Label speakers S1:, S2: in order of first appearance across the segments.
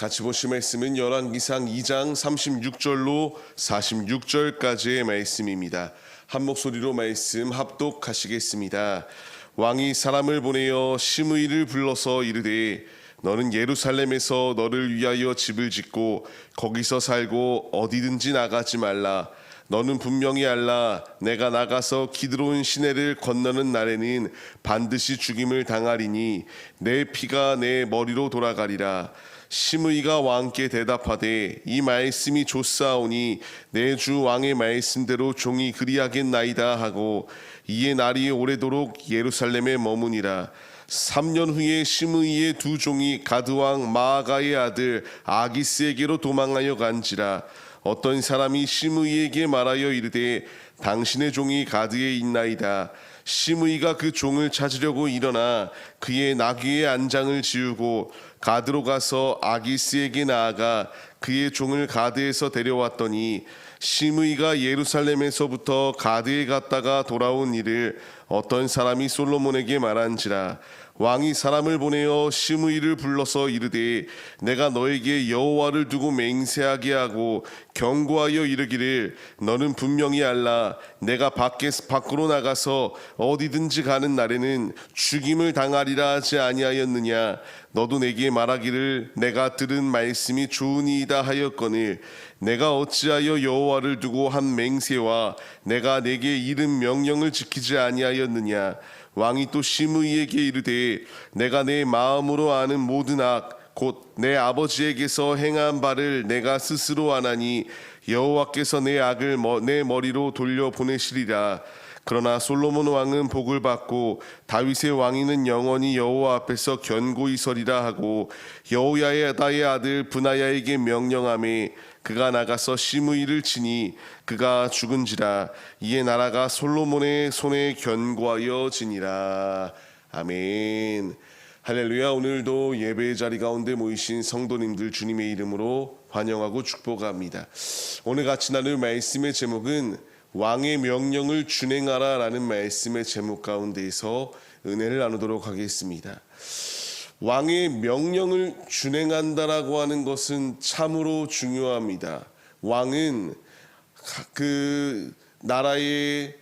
S1: 같이 보실 말씀은 열왕기상 2장 36절로 46절까지의 말씀입니다. 한 목소리로 말씀 합독하시겠습니다. 왕이 사람을 보내어 시므이를 불러서 이르되 너는 예루살렘에서 너를 위하여 집을 짓고 거기서 살고 어디든지 나가지 말라. 너는 분명히 알라. 내가 나가서 기드론 시내를 건너는 날에는 반드시 죽임을 당하리니 내 피가 내 머리로 돌아가리라. 시므이가 왕께 대답하되 이 말씀이 좋사오니 내 주 왕의 말씀대로 종이 그리하겠나이다 하고 이에 날이 오래도록 예루살렘에 머무니라. 3년 후에 시므이의 두 종이 가드왕 마아가의 아들 아기스에게로 도망하여 간지라. 어떤 사람이 시므이에게 말하여 이르되 당신의 종이 가드에 있나이다. 시므이가 그 종을 찾으려고 일어나 그의 나귀의 안장을 지우고 가드로 가서 아기스에게 나아가 그의 종을 가드에서 데려왔더니 시므이가 예루살렘에서부터 가드에 갔다가 돌아온 일을 어떤 사람이 솔로몬에게 말한지라. 왕이 사람을 보내어 시므이를 불러서 이르되 내가 너에게 여호와를 두고 맹세하게 하고 경고하여 이르기를 너는 분명히 알라. 내가 밖으로 나가서 어디든지 가는 날에는 죽임을 당하리라 하지 아니하였느냐. 너도 내게 말하기를 내가 들은 말씀이 좋으니이다 하였거늘 내가 어찌하여 여호와를 두고 한 맹세와 내가 내게 이른 명령을 지키지 아니하였느냐. 왕이 또 시므이에게 이르되 내가 내 마음으로 아는 모든 악 곧 내 아버지에게서 행한 바를 내가 스스로 아나니 여호와께서 내 악을 내 머리로 돌려 보내시리라. 그러나 솔로몬 왕은 복을 받고 다윗의 왕위는 영원히 여호와 앞에서 견고히 서리라 하고 여호야다의 아들 브나야에게 명령하매 그가 나가서 시므이를 치니 그가 죽은지라. 이에 나라가 솔로몬의 손에 견고하여 지니라. 아멘. 할렐루야. 오늘도 예배의 자리 가운데 모이신 성도님들 주님의 이름으로 환영하고 축복합니다. 오늘 같이 나눌 말씀의 제목은 왕의 명령을 준행하라 라는 말씀의 제목 가운데에서 은혜를 나누도록 하겠습니다. 왕의 명령을 준행한다라고 하는 것은 참으로 중요합니다. 왕은 그 나라의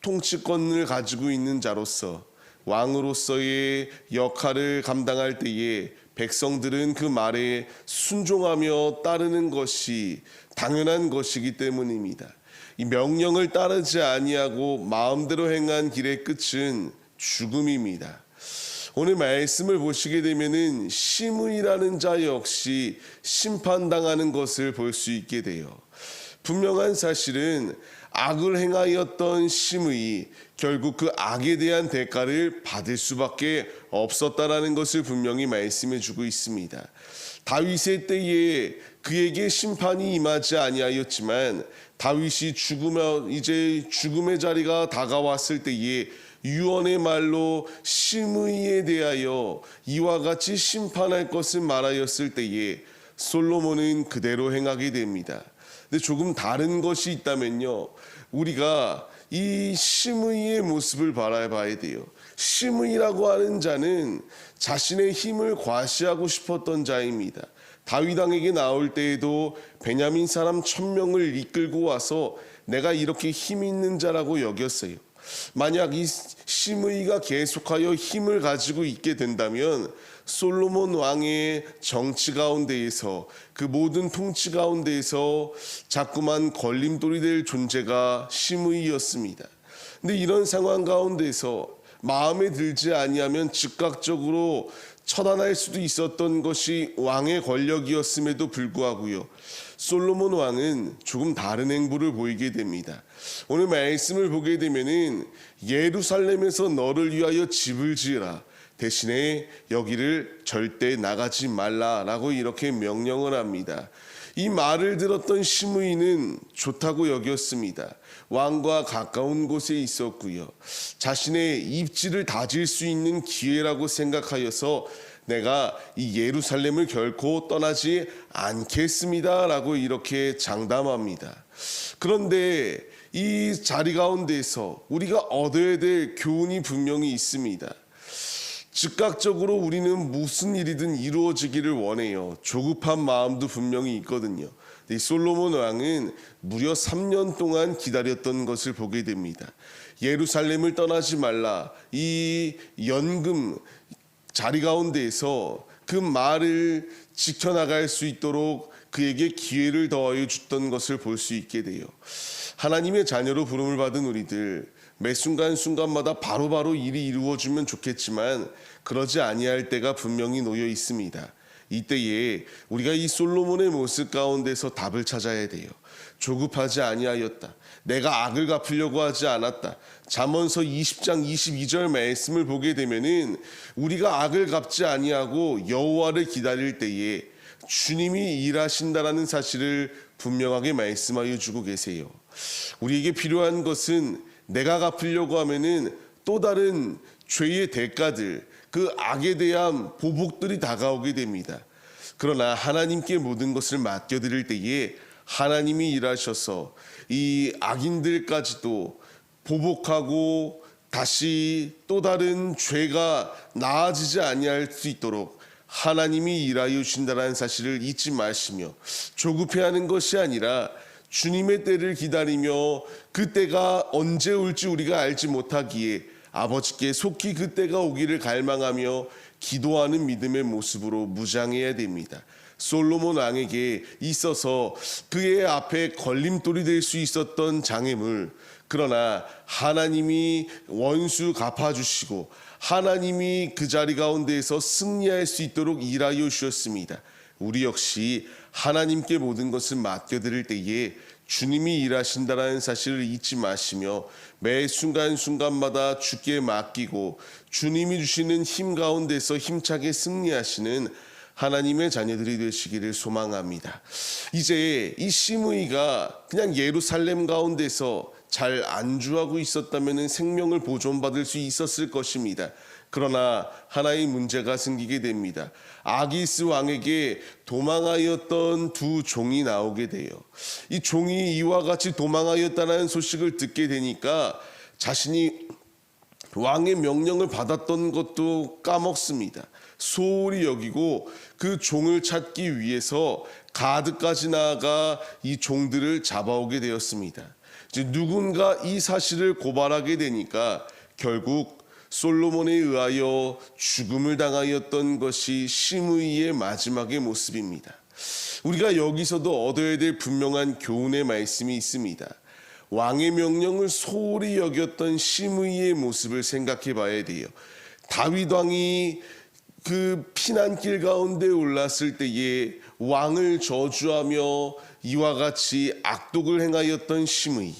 S1: 통치권을 가지고 있는 자로서 왕으로서의 역할을 감당할 때에 백성들은 그 말에 순종하며 따르는 것이 당연한 것이기 때문입니다. 이 명령을 따르지 아니하고 마음대로 행한 길의 끝은 죽음입니다. 오늘 말씀을 보시게 되면은 시므이라는 자 역시 심판당하는 것을 볼 수 있게 돼요. 분명한 사실은 악을 행하였던 시므이 결국 그 악에 대한 대가를 받을 수밖에 없었다라는 것을 분명히 말씀해 주고 있습니다. 다윗의 때에 그에게 심판이 임하지 아니하였지만 다윗이 이제 죽음의 자리가 다가왔을 때에 유언의 말로 시므이에 대하여 이와 같이 심판할 것을 말하였을 때에 솔로몬은 그대로 행하게 됩니다. 근데 조금 다른 것이 있다면요, 우리가 이 시므이의 모습을 바라봐야 돼요. 시므이라고 하는 자는 자신의 힘을 과시하고 싶었던 자입니다. 다윗 왕에게 나올 때에도 베냐민 사람 1000명을 이끌고 와서 내가 이렇게 힘 있는 자라고 여겼어요. 만약 이 시므이가 계속하여 힘을 가지고 있게 된다면 솔로몬 왕의 정치 가운데에서 그 모든 통치 가운데에서 자꾸만 걸림돌이 될 존재가 시므이였습니다. 근데 이런 상황 가운데서 마음에 들지 아니하면 즉각적으로 처단할 수도 있었던 것이 왕의 권력이었음에도 불구하고요, 솔로몬 왕은 조금 다른 행보를 보이게 됩니다. 오늘 말씀을 보게 되면은 예루살렘에서 너를 위하여 집을 지으라. 대신에 여기를 절대 나가지 말라라고 이렇게 명령을 합니다. 이 말을 들었던 시므이는 좋다고 여겼습니다. 왕과 가까운 곳에 있었고요, 자신의 입지를 다질 수 있는 기회라고 생각하여서 내가 이 예루살렘을 결코 떠나지 않겠습니다 라고 이렇게 장담합니다. 그런데 이 자리 가운데서 우리가 얻어야 될 교훈이 분명히 있습니다. 즉각적으로 우리는 무슨 일이든 이루어지기를 원해요. 조급한 마음도 분명히 있거든요. 이 솔로몬 왕은 무려 3년 동안 기다렸던 것을 보게 됩니다. 예루살렘을 떠나지 말라, 이 연금 자리 가운데에서 그 말을 지켜나갈 수 있도록 그에게 기회를 더하여 줬던 것을 볼 수 있게 돼요. 하나님의 자녀로 부름을 받은 우리들, 매 순간순간마다 바로바로 일이 이루어지면 좋겠지만 그러지 아니할 때가 분명히 놓여 있습니다. 이때에 우리가 이 솔로몬의 모습 가운데서 답을 찾아야 돼요. 조급하지 아니하였다. 내가 악을 갚으려고 하지 않았다. 잠언서 20장 22절 말씀을 보게 되면은 우리가 악을 갚지 아니하고 여호와를 기다릴 때에 주님이 일하신다라는 사실을 분명하게 말씀하여 주고 계세요. 우리에게 필요한 것은 내가 갚으려고 하면은 또 다른 죄의 대가들, 그 악에 대한 보복들이 다가오게 됩니다. 그러나 하나님께 모든 것을 맡겨드릴 때에 하나님이 일하셔서 이 악인들까지도 보복하고 다시 또 다른 죄가 나아지지 아니할 수 있도록 하나님이 일하여 주신다는 사실을 잊지 마시며, 조급해하는 것이 아니라 주님의 때를 기다리며 그 때가 언제 올지 우리가 알지 못하기에 아버지께 속히 그 때가 오기를 갈망하며 기도하는 믿음의 모습으로 무장해야 됩니다. 솔로몬 왕에게 있어서 그의 앞에 걸림돌이 될 수 있었던 장애물, 그러나 하나님이 원수 갚아주시고 하나님이 그 자리 가운데에서 승리할 수 있도록 일하여 주셨습니다. 우리 역시 하나님께 모든 것을 맡겨드릴 때에 주님이 일하신다는 사실을 잊지 마시며 매 순간순간마다 주께 맡기고 주님이 주시는 힘 가운데서 힘차게 승리하시는 하나님의 자녀들이 되시기를 소망합니다. 이제 이 시므이가 그냥 예루살렘 가운데서 잘 안주하고 있었다면 생명을 보존받을 수 있었을 것입니다. 그러나 하나의 문제가 생기게 됩니다. 아기스 왕에게 도망하였던 두 종이 나오게 돼요. 이 종이 이와 같이 도망하였다는 소식을 듣게 되니까 자신이 왕의 명령을 받았던 것도 까먹습니다. 소홀히 여기고 그 종을 찾기 위해서 가드까지 나아가 이 종들을 잡아오게 되었습니다. 이제 누군가 이 사실을 고발하게 되니까 결국 솔로몬에 의하여 죽음을 당하였던 것이 시므이의 마지막의 모습입니다. 우리가 여기서도 얻어야 될 분명한 교훈의 말씀이 있습니다. 왕의 명령을 소홀히 여겼던 시므이의 모습을 생각해 봐야 돼요. 다윗 왕이 그 피난길 가운데 올랐을 때에 왕을 저주하며 이와 같이 악독을 행하였던 시므이,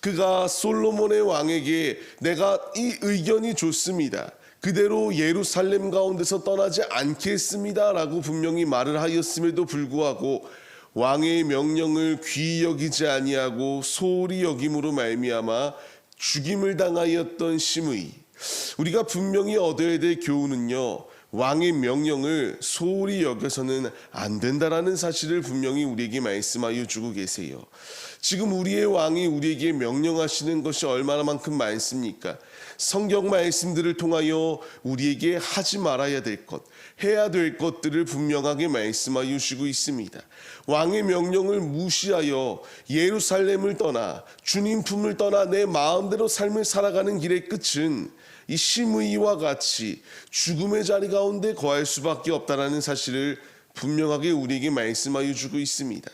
S1: 그가 솔로몬의 왕에게 내가 이 의견이 좋습니다, 그대로 예루살렘 가운데서 떠나지 않겠습니다 라고 분명히 말을 하였음에도 불구하고 왕의 명령을 귀히 여기지 아니하고 소홀히 여김으로 말미암아 죽임을 당하였던 시므이, 우리가 분명히 얻어야 될 교훈은요, 왕의 명령을 소홀히 여겨서는 안 된다라는 사실을 분명히 우리에게 말씀하여 주고 계세요. 지금 우리의 왕이 우리에게 명령하시는 것이 얼마나만큼 많습니까? 성경 말씀들을 통하여 우리에게 하지 말아야 될 것, 해야 될 것들을 분명하게 말씀하여 주시고 있습니다. 왕의 명령을 무시하여 예루살렘을 떠나 주님 품을 떠나 내 마음대로 삶을 살아가는 길의 끝은 이 시므이와 같이 죽음의 자리 가운데 거할 수밖에 없다라는 사실을 분명하게 우리에게 말씀하여 주고 있습니다.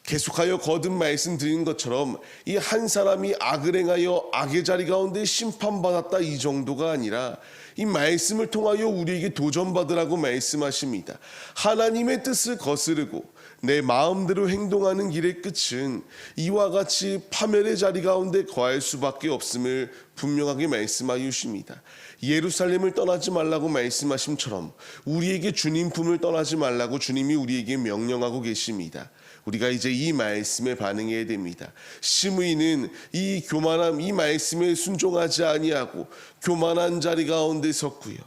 S1: 계속하여 거듭 말씀드린 것처럼 이 한 사람이 악을 행하여 악의 자리 가운데 심판받았다 이 정도가 아니라 이 말씀을 통하여 우리에게 도전받으라고 말씀하십니다. 하나님의 뜻을 거스르고 내 마음대로 행동하는 길의 끝은 이와 같이 파멸의 자리 가운데 거할 수밖에 없음을 분명하게 말씀하여 주십니다. 예루살렘을 떠나지 말라고 말씀하심처럼 우리에게 주님 품을 떠나지 말라고 주님이 우리에게 명령하고 계십니다. 우리가 이제 이 말씀에 반응해야 됩니다. 시므이는 이 교만함, 이 말씀에 순종하지 아니하고 교만한 자리 가운데 섰고요,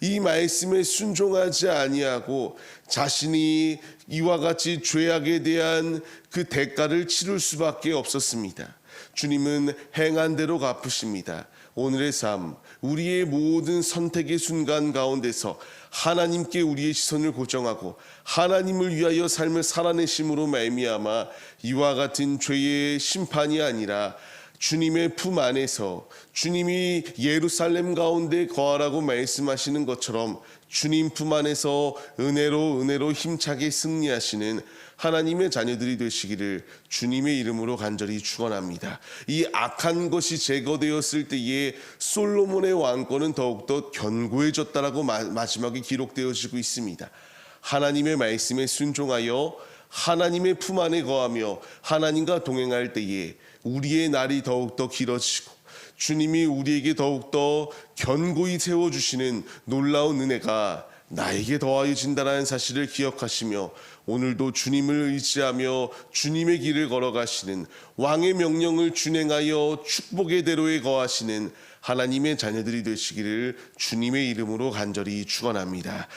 S1: 이 말씀에 순종하지 아니하고 자신이 이와 같이 죄악에 대한 그 대가를 치를 수밖에 없었습니다. 주님은 행한 대로 갚으십니다. 오늘의 삶, 우리의 모든 선택의 순간 가운데서 하나님께 우리의 시선을 고정하고 하나님을 위하여 삶을 살아내심으로 말미암아 이와 같은 죄의 심판이 아니라 주님의 품 안에서 주님이 예루살렘 가운데 거하라고 말씀하시는 것처럼 주님 품 안에서 은혜로 힘차게 승리하시는 하나님의 자녀들이 되시기를 주님의 이름으로 간절히 축원합니다. 이 악한 것이 제거되었을 때에 솔로몬의 왕권은 더욱더 견고해졌다라고 마지막에 기록되어지고 있습니다. 하나님의 말씀에 순종하여 하나님의 품 안에 거하며 하나님과 동행할 때에 우리의 날이 더욱더 길어지고 주님이 우리에게 더욱더 견고히 세워주시는 놀라운 은혜가 나에게 더하여진다는 사실을 기억하시며 오늘도 주님을 의지하며 주님의 길을 걸어가시는 왕의 명령을 준행하여 축복의 대로에 거하시는 하나님의 자녀들이 되시기를 주님의 이름으로 간절히 축원합니다.